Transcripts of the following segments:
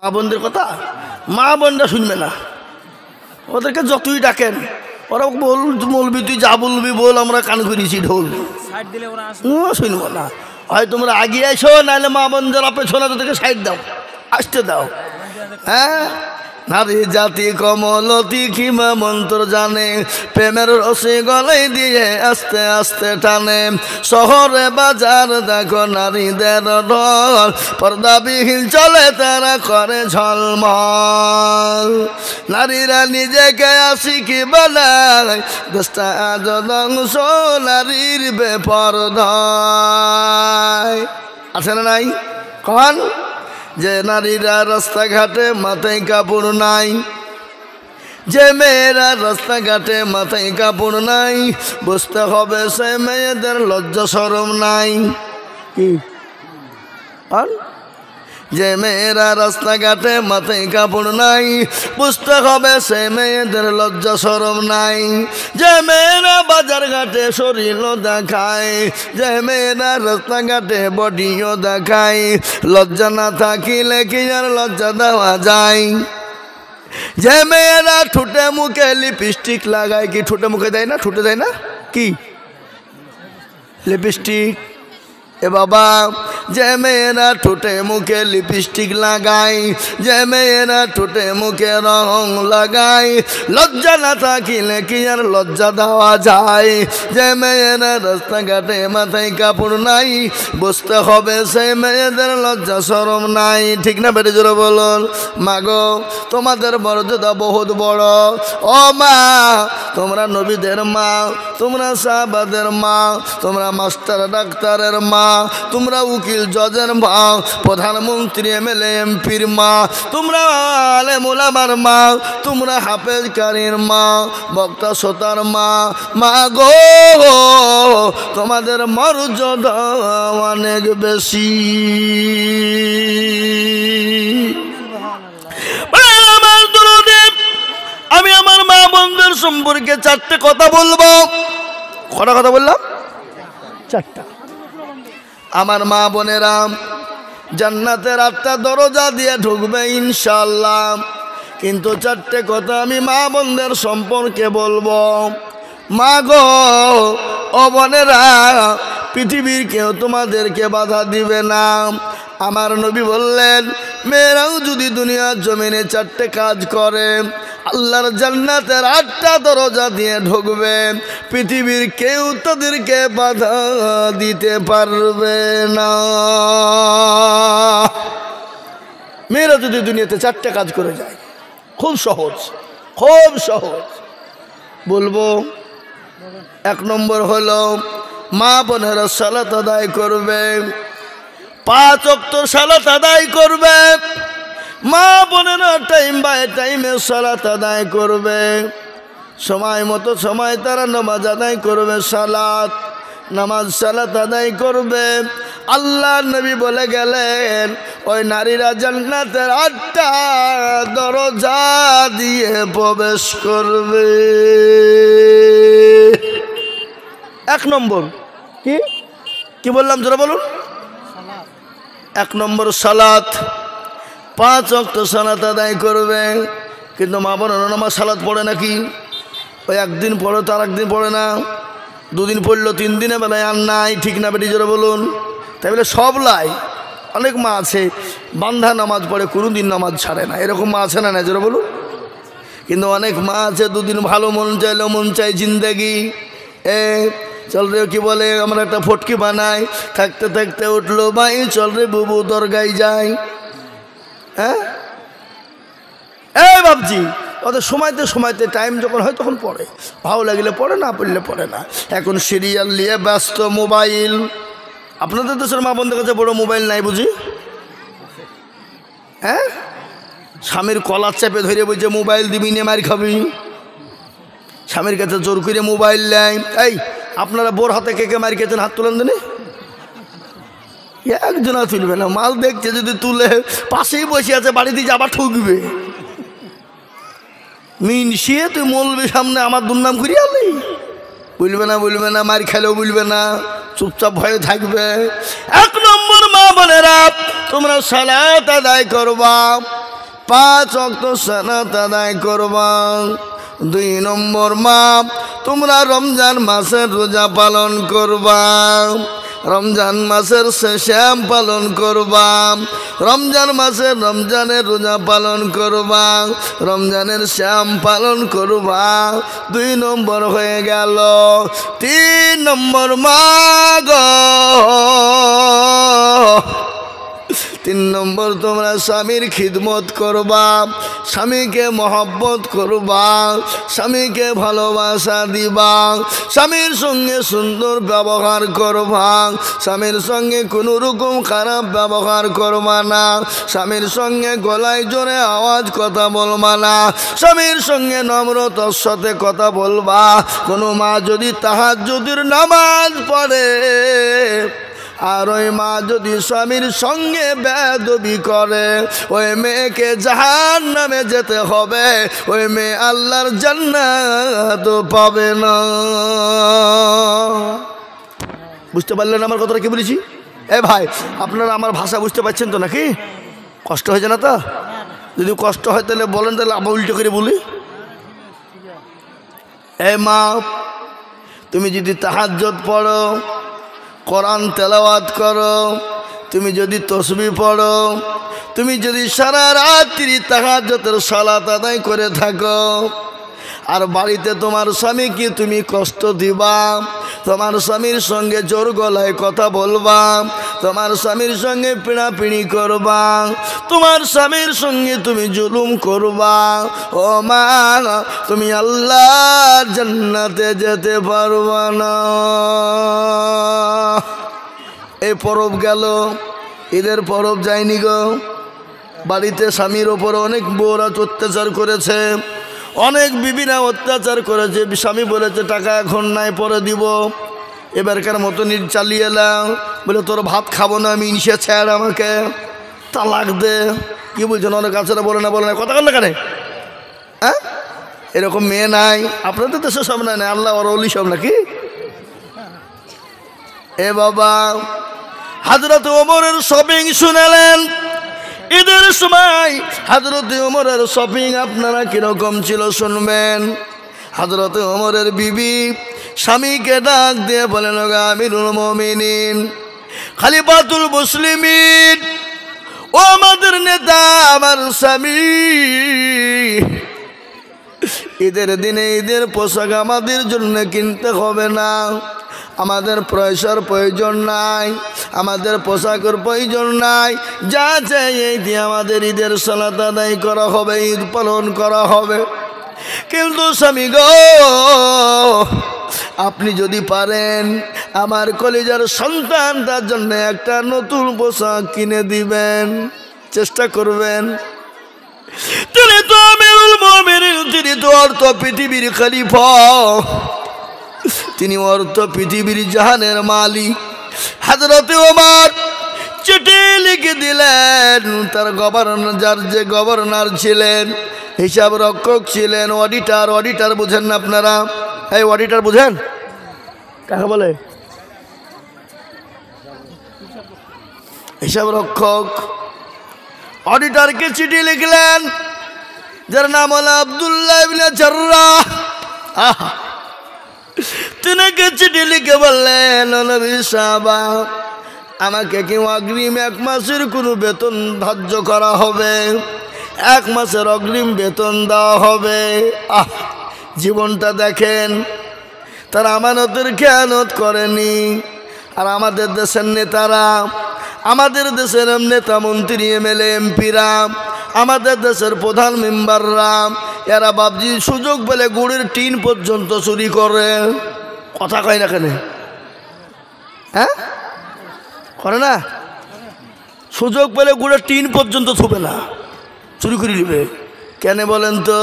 মা বোনদের কথা মা বোনরা শুনবে না, ওদেরকে যতই ডাকেন ওরা বলবি তুই যা বলবি বল, আমরা কান করেছি ঢোল, শুনবো না। হয় তোমরা আগিয়ে এসো, নাহলে মা বোনদের পেছনে তোদেরকে সাইড দাও, আসতে দাও। হ্যাঁ, নারী জাতি কমলতি কিমা মন্ত্র জানে, প্রেমের রসে গলায় দিয়ে আস্তে আস্তে টানে। শহরে বাজার দেখো নারীদের ঢল, পর্দাবিহীন চলে তারা করে ঝলমল। নারীরা নিজেকে আশিকি বানায়, দেশটা আজ ধ্বংস নারীর বেপরদায়। আছে না নাই? কন যে নারীরা রাস্তাঘাটে মাথায় কাপড় নাই, যে মেয়েরা রাস্তাঘাটে মাথায় কাপড় নাই, বুঝতে হবে সে মেয়েদের লজ্জা শরম নাই। কি যে মেয়েরা রাস্তাঘাটে মাথায় কাপড় নাই, বুঝতে হবে সে মেয়েদের লজ্জা শরম নাই। যে মেয়েরা বাজার ঘাটে শরীরও দেখায়, যে মেয়েরা রাস্তাঘাটে বডিও দেখায়, লজ্জা না থাকিলে কি আর লজ্জা দেওয়া যায়? যে মেয়েরা ঠোঁটে মুখে লিপস্টিক লাগায়, কি ঠোঁটে মুখে দেয় না? ঠোঁটে দেয় না কি লিপস্টিক? এ বাবা, যে মেয়েরা ঠোঁটে মুখে লিপস্টিক লাগায়, যে মেয়েরা ঠোঁটে মুখে রং লাগায়, লজ্জা না থাকিলে কি আর লজ্জা দেওয়া যায়? যে মেয়েরা রাস্তাঘাটে মাথায় কাপড় নাই, বুঝতে হবে সেই মেয়েদের লজ্জা শরম নাই। ঠিক না বেটে জোরে বলুন। মাগো, তোমাদের মর্যাদা বহুত বড়। ও মা, তোমরা নবীদের মা, তোমরা সাহাবাদের মা, তোমরা মাস্টার ডাক্তারের মা, তোমরা উকিল জজের মা, প্রধানমন্ত্রী এমএলএ এমপির মা, তোমরা আলেম ওলামার মা, তোমরা হাফেজ কারীর মা, বক্তা শ্রোতার মা। মা গো, তোমাদের মর্যাদা অনেক বেশি। আমি আমার মা বোনদের সম্পর্কে চারটে কথা বলবো। কটা কথা বললাম? চারটা। আমার মা বোনেরা জান্নাতের 8টা দরজা দিয়ে ঢুকবে ইনশাআল্লাহ, কিন্তু চারটে কথা আমি মা বোনদের সম্পর্কে বলবো। মা গো, ও বোনেরা, পৃথিবীর কেউ তোমাদেরকে বাধা দিবে না। আমার নবী বললেন, মেয়েরাও যদি দুনিয়ার জমিনে চারটে কাজ করে, আল্লাহর জান্নাতের 8টা দরজা দিয়ে ঢুকবে, পৃথিবীর কেউ তাদেরকে বাধা দিতে পারবে না। মেয়েরা যদি দুনিয়াতে 4টে কাজ করে যায়, খুব সহজ, খুব সহজ বলবো। 1 নম্বর হলো মা বোনেরা সালাত আদায় করবে, 5 ওয়াক্ত সালাত আদায় করবে। মা বোনেরা টাইম বাই টাইমে সালাত আদায় করবে, সময় মতো সময় তারা নামাজ আদায় করবে, সালাত আদায় করবে। আল্লাহ নবী বলে গেলেন, ওই নারীরা জান্নাতের 8টা দরজা দিয়ে প্রবেশ করবে। 1 নম্বর কি বললাম জোরে বলুন? 1 নম্বর সালাত, 5 ওয়াক্ত সালাত আদায় করবে। কিন্তু মা বোনেরা নামাজ সালাত পড়ে নাকি? ওই একদিন পড়ো, তার একদিন পড়ে না, 2 দিন পড়লো, 3 দিনে বেলায় আর নাই। ঠিক না বেটি জোরে বলুন? তাই বলে সব লাই? অনেক মা আছে বান্ধা নামাজ পড়ে, কোনো দিন নামাজ ছাড়ে না, এরকম মা আছে না? না জোরে বলুন? কিন্তু অনেক মা আছে 2 দিন ভালো মন চাইলেও মন চাই জিন্দেগি চল রে, কি বলে, আমরা একটা ফটকি বানাই, থাকতে থাকতে উঠলো, ভাই চল রে বুবু দরগায় যাই। হ্যাঁ, এই ভাবছি ওদের সময়তে সময়তে টাইম যখন হয় তখন পড়ে, ভালো লাগলে পড়ে, না পড়লে পড়ে না। এখন সিরিয়াল নিয়ে ব্যস্ত, মোবাইল। আপনাদের দেশের মা বোনদের কাছে বড় মোবাইল নাই বুঝি? হ্যাঁ, স্বামীর কলার চাপে ধরে বলছে মোবাইল দিবি নে মার খাবি, স্বামীর কাছে জোর করে মোবাইল নেয়। এই আপনারা বোর হাতে কে কে মার খেয়েছেন? হাত তুলেন দিনে। একজনা তুলবে না, মাল দেখছে যদি তুলে, পাশেই বসে আছে, বাড়িতে যাবার ঠকবে। মিনসিয়ে তুই মলবি সামনে আমার দুর্নাম করিয়ে আলি, বলবে না, মার খেলেও বলবে না, চুপচাপ ভয়ে থাকবে। 1 নম্বর মা বোনেরা, তোমরা সালাত আদায় করবা, 5 ওয়াক্ত সালাত আদায় করবা। 2 নম্বর মা, তোমরা রমজান মাসের রোজা পালন করবা। রমজান মাসের শ্যাম পালন করবা। রমজান মাসের রমজানের রোজা পালন করবা, রমজানের শ্যাম পালন করবা। 2 নম্বর হয়ে গেল। 3 নম্বর মা গো, 3 নম্বর তোমরা স্বামীর খিদমত করবা, স্বামীকে মহব্বত করবা, স্বামীকে ভালোবাসা দিবা, স্বামীর সঙ্গে সুন্দর ব্যবহার করবা, স্বামীর সঙ্গে কোনো রকম খারাপ ব্যবহার করবা না, স্বামীর সঙ্গে গলায় জোরে আওয়াজ কথা বলবা না, স্বামীর সঙ্গে নম্রতার সাথে কথা বলবা। কোনো মা যদি তাহাজ্জুদের নামাজ পড়ে আর ওই মা যদি স্বামীর সঙ্গে বেয়াদবি করে, ওই মেয়েকে জাহান্নামে যেতে হবে, ওই মেয়ে আল্লাহর জান্নাত পাবে না। বুঝতে পারলেন আমার কথাটা কি বলেছি? এ ভাই, আপনারা আমার ভাষা বুঝতে পারছেন তো নাকি? কষ্ট হয়েছে না তো? যদি কষ্ট হয় তাহলে বলেন, তাহলে আবার উল্টো করে বলি। এ মা, তুমি যদি তাহাজ্জুদ পড়ো, কোরআন তেলাওয়াত করো, তুমি যদি তসবিহ পড়ো, তুমি যদি সারা রাত্রি তাহাজ্জুদের সালাত আদায় করে থাকো, আর বাড়িতে তোমার স্বামীকে তুমি কষ্ট দিবা, তোমার স্বামীর সঙ্গে জোর গলায় কথা বলবা, তোমার স্বামীর সঙ্গে পিড়াপিড়ি করবা, তোমার স্বামীর সঙ্গে তুমি জুলুম করবা, ও মা, তুমি আল্লাহর জান্নাতে যেতে পারবা না। এই পরব গেল, ঈদের পরব যায়নি গো। বাড়িতে স্বামীর ওপর অনেক বউরা অত্যাচার করেছে, অনেক বিবিরা অত্যাচার করেছে। স্বামী বলেছে টাকা এখন নাই, পরে দিব। এবারকার মতো চালিয়ে এলাম, বলে তোর ভাত খাবো না আমি, ইনসে ছাড় আমাকে, তালাক দে। কি বলছেন? অনেক আছে না, বলে না কথা বল না কেন? হ্যাঁ, এরকম মেয়ে নাই আপনাদের দেশে? সব নাই না, আল্লাহ ওর অলি সব নাকি? এ বাবা, হযরত ওমরের শপিং শুনালেন ঈদের সময়। হযরত ওমরের শপিং আপনারা কিরকম ছিল শুনবেন। হযরত ওমরের বিবি স্বামীকে ডাক দিয়ে বলেন, আমিরুল মুমিনিন, খলিফাতুল মুসলিমিন, ও আমাদের নেতা, আমার স্বামী, ঈদের দিনে ঈদের পোশাক আমাদের জন্য কিনতে হবে না, আমাদের পয়সার প্রয়োজন নাই, আমাদের পোশাকের প্রয়োজন নাই, যা চাই এই দিয়ে আমাদের ঈদের সালাত আদায় করা হবে, ঈদ পালন করা হবে। কিন্তু স্বামী গো, আপনি যদি পারেন আমার কলিজার সন্তানটার জন্য একটা নতুন পোশাক কিনে দিবেন, চেষ্টা করবেন। তিনি তো আমিরুল মুমিনিন, তিনি তো অর্থ পৃথিবীর খলিফা, তিনি অর্থ পৃথিবীর জাহানের মালিক। হযরত ওমর চিঠি লিখে দিলেন তার গভর্নর, যার যে গভর্নর ছিলেন, হিসাব রক্ষক ছিলেন, অডিটার। অডিটার বুঝেন না আপনারা? এই অডিটার বুঝেন কাকে বলে? হিসাব রক্ষক। অডিটারকে চিঠি লিখলেন, যার নাম হলো আব্দুল্লাহ ইবনে জাররাহ। তিনি চিঠি লিখে বললেন, নবী সাহাব, আমাকে কি অগ্রিম 1 মাসের কোনো বেতন ধার্য করা হবে? 1 মাসের অগ্রিম বেতন দেওয়া হবে। জীবনটা দেখেন, তারা আমানতের খেয়ানত করেনি। আর আমাদের দেশের নেতারা, আমাদের দেশের নেতা মন্ত্রী, এমএলএ, এমপিরা, আমাদের দেশের প্রধান মেম্বাররা, এরা বাবজি সুযোগ পেলে গুড়ের টিন পর্যন্ত চুরি করে। কথা কয় না কেন? হ্যাঁ, করে না? সুযোগ পেলে গুড়ের টিন পর্যন্ত ছুবে না, চুরি করে নিবে। কেন বলেন তো?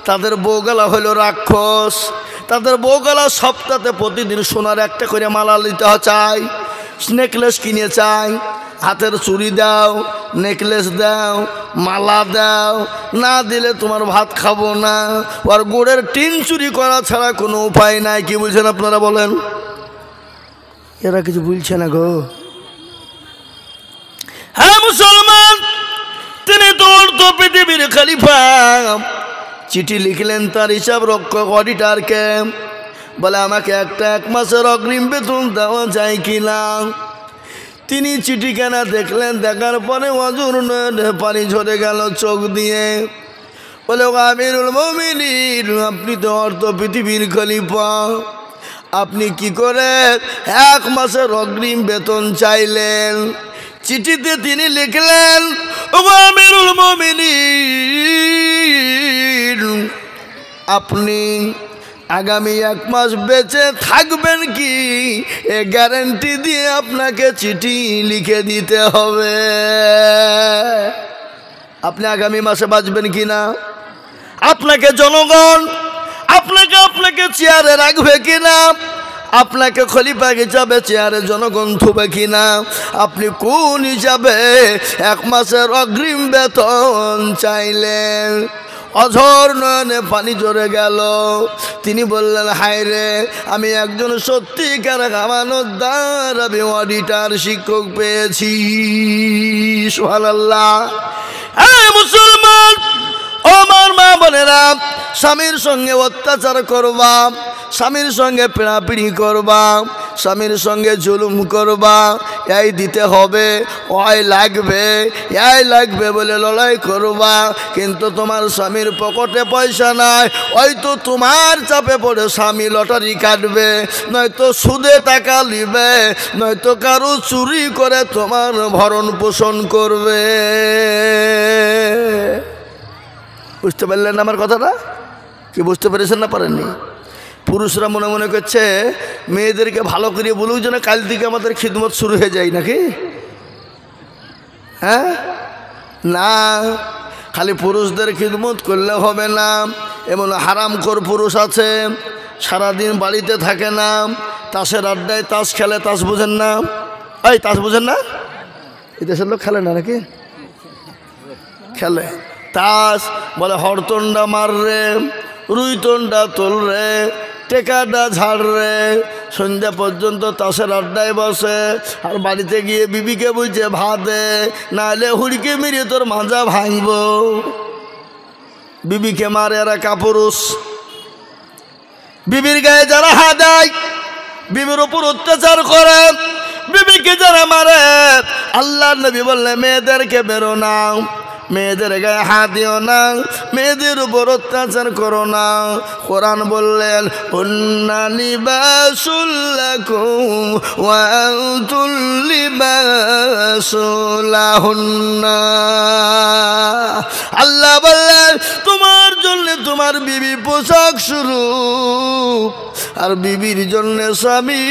তাদের বউগালা হইল রাক্ষস। তাদের বউগালা সপ্তাহে প্রতিদিন সোনার একটা করে মালা নিতে চায়, নেকলেস কিনে চায়। হাতের চুড়ি দাও, নেকলেস দাও, মালা দাও, না দিলে তোমার ভাত খাবো না। আর গুড়ের টিন চুরি করা ছাড়া কোনো উপায় নাই। কি বলছেন আপনারা বলেন? এরা কিছু বলছে না গো। হ্যাঁ মুসলমান, তিনি তো অর্থ পৃথিবী পৃথিবীর খলিফা চিঠি লিখলেন তার হিসাব রক্ষক অডিটরকে, বলে আমাকে এক মাসের অগ্রিম বেতন দেওয়া যায় কিনা। তিনি চিঠিখানা দেখলেন, দেখার পরে অজুর নয়নে পানি ঝরে গেল চোখ দিয়ে। বলে আমিরুল মুমিনিন, আপনি তো অর্থ পৃথিবীর খলিফা, আপনি কি করে 1 মাসের অগ্রিম বেতন চাইলেন? চিঠিতে তিনি লিখলেন, ও আমিরুল মুমিনিন, আপনি আগামী 1 মাস বেঁচে থাকবেন কি এ গ্যারান্টি দিয়ে আপনাকে চিঠি লিখে দিতে হবে। আপনি আগামী মাসে বাঁচবেন কি না, আপনাকে জনগণ আপনাকে চেয়ারে রাখবে কিনা, আপনাকে খলিফা হিসাবে চেয়ারে জনগণ থুবে কিনা, আপনি কোন হিসাবে 1 মাসের অগ্রিম বেতন চাইলেন? অঝর নয়নে পানি ঝরে গেল। তিনি বললেন, হায় রে, আমি একজন সত্যিকার আমানতদার, আমি অডিটর শিক্ষক পেয়েছি। সুবহানাল্লাহ। এই মুসলমান, ও আমার মা বোনেরা, স্বামীর সঙ্গে অত্যাচার করবা, স্বামীর সঙ্গে পিড়াপিড়ি করবা, স্বামীর সঙ্গে জুলুম করবা, এই দিতে হবে, ওই লাগবে বলে লড়াই করবা, কিন্তু তোমার স্বামীর পকেটে পয়সা নাই, হয়তো তোমার চাপে পড়ে স্বামী লটারি কাটবে, নয়তো সুদে টাকা নিবে, নয়তো কারো চুরি করে তোমার ভরণ পোষণ করবে। বুঝতে পারলেন আমার কথাটা? কি বুঝতে পেরেছেন না পারেননি? পুরুষরা মনে মনে করছে মেয়েদেরকে ভালো করে বলুক যেন কাল থেকে আমাদের খিদমত শুরু হয়ে যায় নাকি? হ্যাঁ, না, খালি পুরুষদের খিদমত করলে হবে না। এমন হারামখোর পুরুষ আছে, সারাদিন বাড়িতে থাকে না, তাসের আড্ডায় তাস খেলে। তাস বুঝেন না? এই তাস বুঝেন না? এই দেশের লোক খেলে না নাকি? খেলে তাস, বলে হরতনটা মার রে, রুইতনটা তোল রে, টেকাটা ঝাড় রে। সন্ধ্যা পর্যন্ত তাসের আড্ডায় বসে, আর বাড়িতে গিয়ে বিবিকে বুঝছে ভাতে, নাহলে হুড়কে মেরে তোর মাজা ভাঙব। বিবিকে মারে এরা কাপুরুষ। বিবির গায়ে যারা হাত দেয়, বিবির উপর অত্যাচার করে, বিবিকে যারা মারে, আল্লাহর নবী বললে মেয়েদেরকে বেরো না, মেয়েদের গায়ে হাত দিও না, মেয়েদের উপর অত্যাচার করো না। কোরআন বললেন, হুন্না লিবাসুল লাকুম ওয়া আনতুম লিবাসুল লাহুন্না। আল্লাহ বললেন, তোমার জন্য তোমার বিবি পোশাক স্বরূপ, আর বিবির জন্য স্বামী